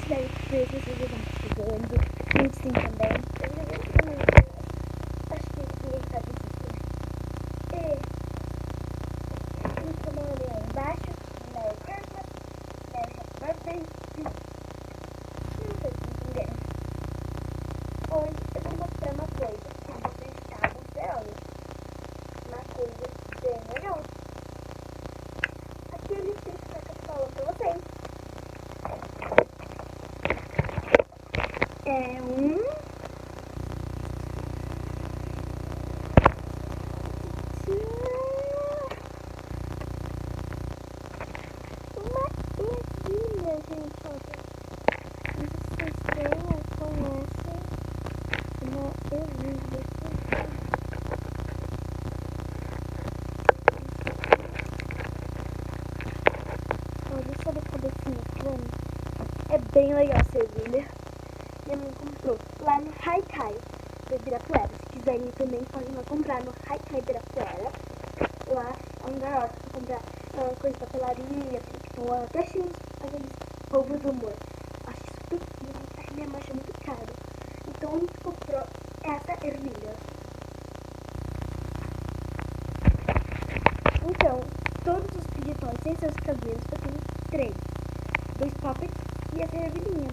quiserem ver se vocês vão jogando. Gente, sim, também. Eu já vi também. Acho que ninguém sabe disso, né? Então, olha aí embaixo. Merry Christmas. Merry Happy Birthday. Não sei se entenderam. Hoje eu vou mostrar uma coisa que vocês estavam esperando. Uma coisa bem legal. Aqui eu listei que eu falando pra vocês. É uma ervilha, gente, olha. Não sei se vocês conhecem uma ervilha. Olha só a cabecinha, tá vendo? É bem legal essa ervilha. Minha mãe comprou lá no Haikai do Ibirapuera. Se quiserem também, podem lá comprar no Haikai Ibirapuera. Lá é um lugar ótimo pra comprar coisa de papelaria, piton, até cheiros, aqueles polvos do humor. Acho super fino, a minha mãe acha muito caro. Então a gente comprou essa ervilha. Então, todos os pigetões sem seus cabelos, eu tenho 3. 2 poppets e essa ervilhinha.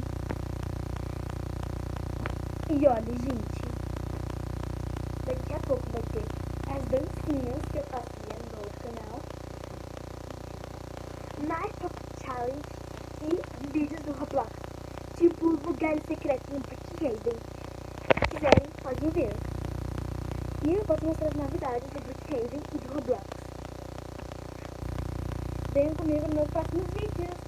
E olha, gente, daqui a pouco vai ter as dancinhas que eu fazia no canal, Night Pop Challenge e vídeos do Roblox, tipo lugares secretos no Parque Hayden. Se quiserem, podem ver. E eu posso mostrar as novidades do Parque Hayden e do Roblox. Venham comigo nos meus próximos vídeos.